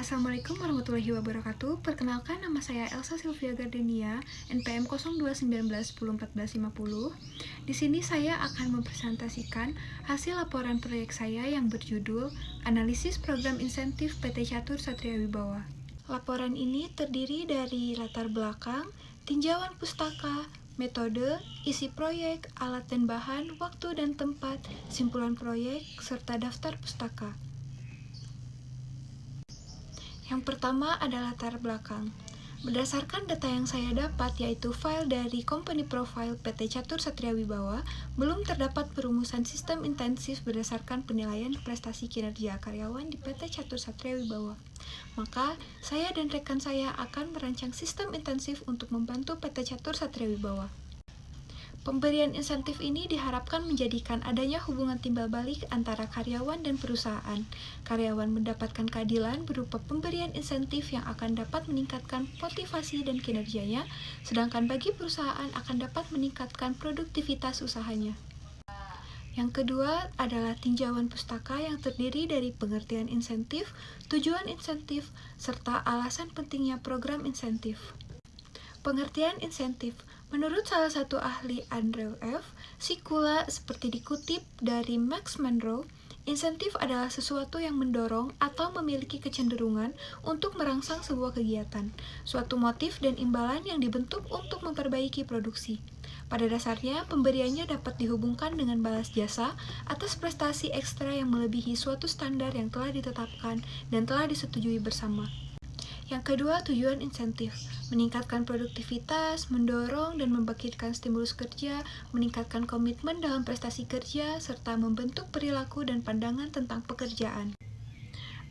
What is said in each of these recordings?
Assalamualaikum warahmatullahi wabarakatuh. Perkenalkan, nama saya Elsa Sylvia Gardenia, NPM 0219101450. Di sini saya akan mempresentasikan hasil laporan proyek saya yang berjudul Analisis Program Insentif PT Catur Satria Wibawa. Laporan ini terdiri dari latar belakang, tinjauan pustaka, metode, isi proyek, alat dan bahan, waktu dan tempat, simpulan proyek, serta daftar pustaka. Yang pertama adalah latar belakang. Berdasarkan data yang saya dapat, yaitu file dari Company Profile PT Catur Satria Wibawa, belum terdapat perumusan sistem intensif berdasarkan penilaian prestasi kinerja karyawan di PT Catur Satria Wibawa. Maka, saya dan rekan saya akan merancang sistem intensif untuk membantu PT Catur Satria Wibawa. Pemberian insentif ini diharapkan menjadikan adanya hubungan timbal balik antara karyawan dan perusahaan. Karyawan mendapatkan keadilan berupa pemberian insentif yang akan dapat meningkatkan motivasi dan kinerjanya, sedangkan bagi perusahaan akan dapat meningkatkan produktivitas usahanya. Yang kedua adalah tinjauan pustaka yang terdiri dari pengertian insentif, tujuan insentif, serta alasan pentingnya program insentif. Pengertian insentif. Menurut salah satu ahli Andrew F. Sikula seperti dikutip dari Max Monroe, insentif adalah sesuatu yang mendorong atau memiliki kecenderungan untuk merangsang sebuah kegiatan, suatu motif dan imbalan yang dibentuk untuk memperbaiki produksi. Pada dasarnya, pemberiannya dapat dihubungkan dengan balas jasa atas prestasi ekstra yang melebihi suatu standar yang telah ditetapkan dan telah disetujui bersama. Yang kedua, tujuan insentif. Meningkatkan produktivitas, mendorong dan membangkitkan stimulus kerja, meningkatkan komitmen dalam prestasi kerja, serta membentuk perilaku dan pandangan tentang pekerjaan.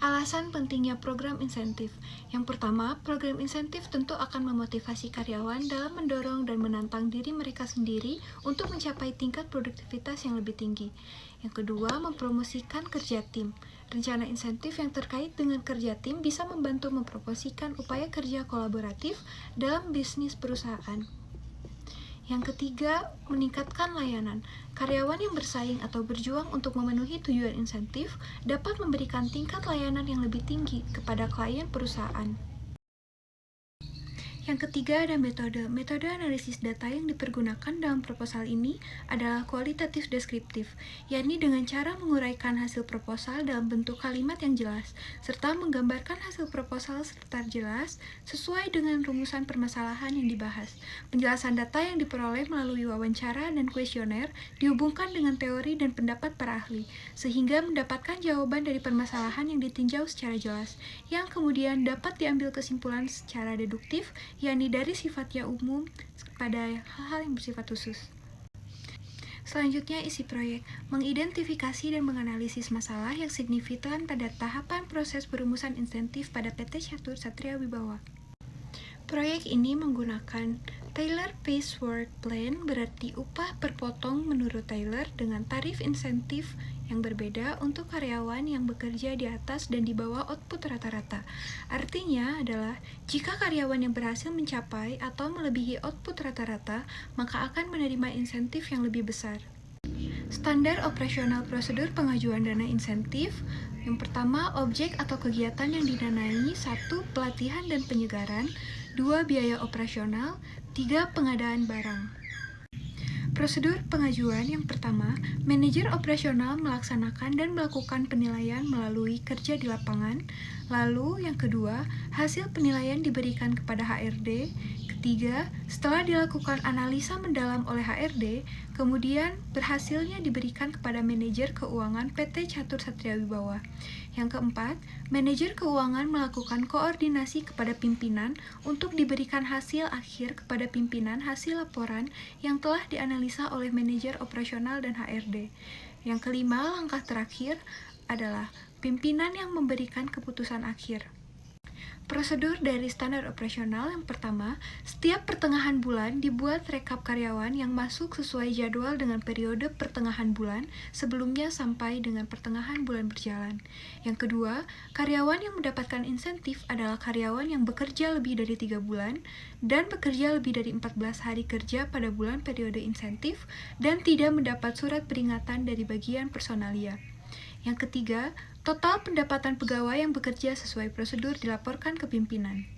Alasan pentingnya program insentif. Yang pertama, program insentif tentu akan memotivasi karyawan dalam mendorong dan menantang diri mereka sendiri untuk mencapai tingkat produktivitas yang lebih tinggi. Yang kedua, mempromosikan kerja tim. Rencana insentif yang terkait dengan kerja tim bisa membantu mempromosikan upaya kerja kolaboratif dalam bisnis perusahaan. Yang ketiga, meningkatkan layanan. Karyawan yang bersaing atau berjuang untuk memenuhi tujuan insentif dapat memberikan tingkat layanan yang lebih tinggi kepada klien perusahaan. Yang ketiga ada metode. Metode analisis data yang dipergunakan dalam proposal ini adalah kualitatif deskriptif, yakni dengan cara menguraikan hasil proposal dalam bentuk kalimat yang jelas, serta menggambarkan hasil proposal secara jelas sesuai dengan rumusan permasalahan yang dibahas. Penjelasan data yang diperoleh melalui wawancara dan kuesioner dihubungkan dengan teori dan pendapat para ahli, sehingga mendapatkan jawaban dari permasalahan yang ditinjau secara jelas, yang kemudian dapat diambil kesimpulan secara deduktif, yakni dari sifatnya umum pada hal-hal yang bersifat khusus. Selanjutnya, isi proyek. Mengidentifikasi dan menganalisis masalah yang signifikan pada tahapan proses perumusan insentif pada PT Catur Satria Wibawa. Proyek ini menggunakan Tailor Pace Work Plan, berarti upah per potong menurut Tailor dengan tarif insentif yang berbeda untuk karyawan yang bekerja di atas dan di bawah output rata-rata. Artinya adalah, jika karyawan yang berhasil mencapai atau melebihi output rata-rata, maka akan menerima insentif yang lebih besar. Standar operasional prosedur pengajuan dana insentif. Yang pertama, objek atau kegiatan yang didanai. 1. Pelatihan dan penyegaran. 2. Biaya operasional. 3. Pengadaan barang. Prosedur pengajuan. Yang pertama, manajer operasional melaksanakan dan melakukan penilaian melalui kerja di lapangan. Lalu, yang kedua, hasil penilaian diberikan kepada HRD. Ketiga, setelah dilakukan analisa mendalam oleh HRD, kemudian berhasilnya diberikan kepada manajer keuangan PT Catur Satria Wibawa. Yang keempat, manajer keuangan melakukan koordinasi kepada pimpinan untuk diberikan hasil akhir kepada pimpinan hasil laporan yang telah dianalisa oleh manajer operasional dan HRD. Yang kelima, langkah terakhir adalah pimpinan yang memberikan keputusan akhir. Prosedur dari standar operasional. Yang pertama, setiap pertengahan bulan dibuat rekap karyawan yang masuk sesuai jadwal dengan periode pertengahan bulan sebelumnya sampai dengan pertengahan bulan berjalan. Yang kedua, karyawan yang mendapatkan insentif adalah karyawan yang bekerja lebih dari 3 bulan dan bekerja lebih dari 14 hari kerja pada bulan periode insentif dan tidak mendapat surat peringatan dari bagian personalia. Yang ketiga, total pendapatan pegawai yang bekerja sesuai prosedur dilaporkan ke pimpinan.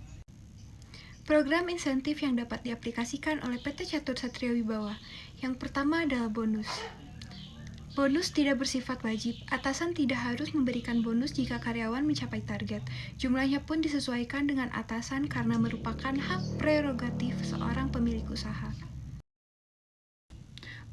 Program insentif yang dapat diaplikasikan oleh PT Catur Satria Wibawa. Yang pertama adalah bonus. Bonus tidak bersifat wajib, atasan tidak harus memberikan bonus jika karyawan mencapai target. Jumlahnya pun disesuaikan dengan atasan karena merupakan hak prerogatif seorang pemilik usaha.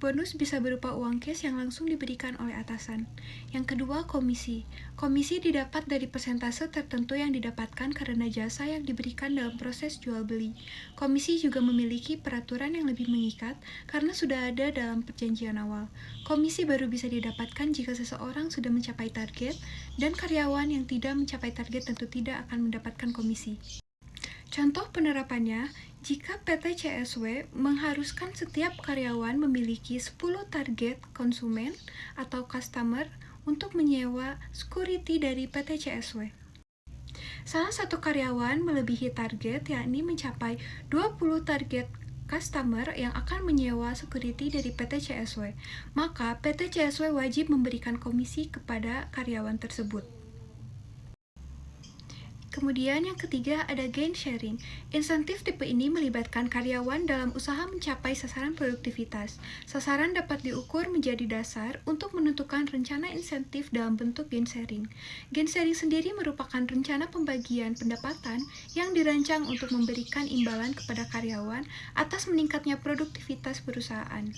Bonus bisa berupa uang cash yang langsung diberikan oleh atasan. Yang kedua, komisi. Komisi didapat dari persentase tertentu yang didapatkan karena jasa yang diberikan dalam proses jual beli. Komisi juga memiliki peraturan yang lebih mengikat karena sudah ada dalam perjanjian awal. Komisi baru bisa didapatkan jika seseorang sudah mencapai target dan karyawan yang tidak mencapai target tentu tidak akan mendapatkan komisi. Contoh penerapannya, jika PT CSW mengharuskan setiap karyawan memiliki 10 target konsumen atau customer untuk menyewa security dari PT CSW. Salah satu karyawan melebihi target, yakni mencapai 20 target customer yang akan menyewa security dari PT CSW, maka PT CSW wajib memberikan komisi kepada karyawan tersebut. Kemudian yang ketiga ada gain sharing. Insentif tipe ini melibatkan karyawan dalam usaha mencapai sasaran produktivitas. Sasaran dapat diukur menjadi dasar untuk menentukan rencana insentif dalam bentuk gain sharing. Gain sharing sendiri merupakan rencana pembagian pendapatan yang dirancang untuk memberikan imbalan kepada karyawan atas meningkatnya produktivitas perusahaan.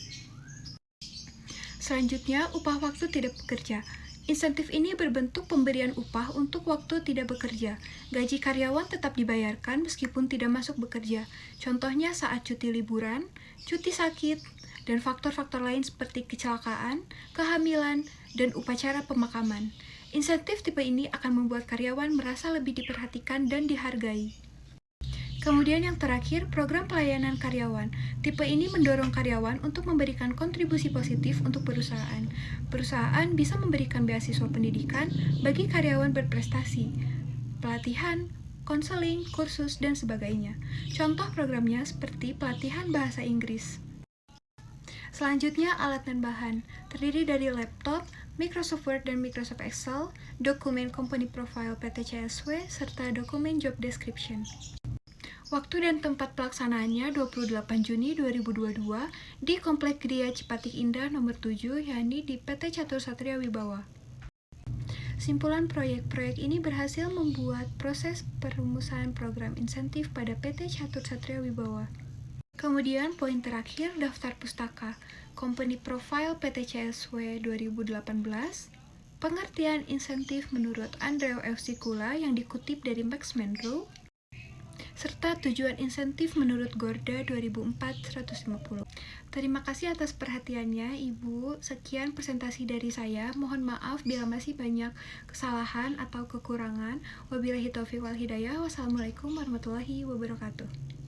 Selanjutnya, upah waktu tidak bekerja. Insentif ini berbentuk pemberian upah untuk waktu tidak bekerja. Gaji karyawan tetap dibayarkan meskipun tidak masuk bekerja. Contohnya saat cuti liburan, cuti sakit, dan faktor-faktor lain seperti kecelakaan, kehamilan, dan upacara pemakaman. Insentif tipe ini akan membuat karyawan merasa lebih diperhatikan dan dihargai. Kemudian yang terakhir, program pelayanan karyawan. Tipe ini mendorong karyawan untuk memberikan kontribusi positif untuk perusahaan. Perusahaan bisa memberikan beasiswa pendidikan bagi karyawan berprestasi, pelatihan, konseling, kursus, dan sebagainya. Contoh programnya seperti pelatihan bahasa Inggris. Selanjutnya, alat dan bahan. Terdiri dari laptop, Microsoft Word dan Microsoft Excel, dokumen company profile PT CSW, serta dokumen job description. Waktu dan tempat pelaksanaannya 28 Juni 2022 di Komplek Gria Cipatik Indah nomor 7, yakni di PT Catur Satria Wibawa. Simpulan proyek ini berhasil membuat proses perumusan program insentif pada PT Catur Satria Wibawa. Kemudian poin terakhir, daftar pustaka. Company Profile PT CSW 2018, pengertian insentif menurut Andrew F. Sikula yang dikutip dari Max Monroe, serta tujuan insentif menurut Gorda 2004-150. Terima kasih atas perhatiannya, Ibu. Sekian presentasi dari saya. Mohon maaf bila masih banyak kesalahan atau kekurangan. Wabillahi taufiq wal hidayah. Wassalamualaikum warahmatullahi wabarakatuh.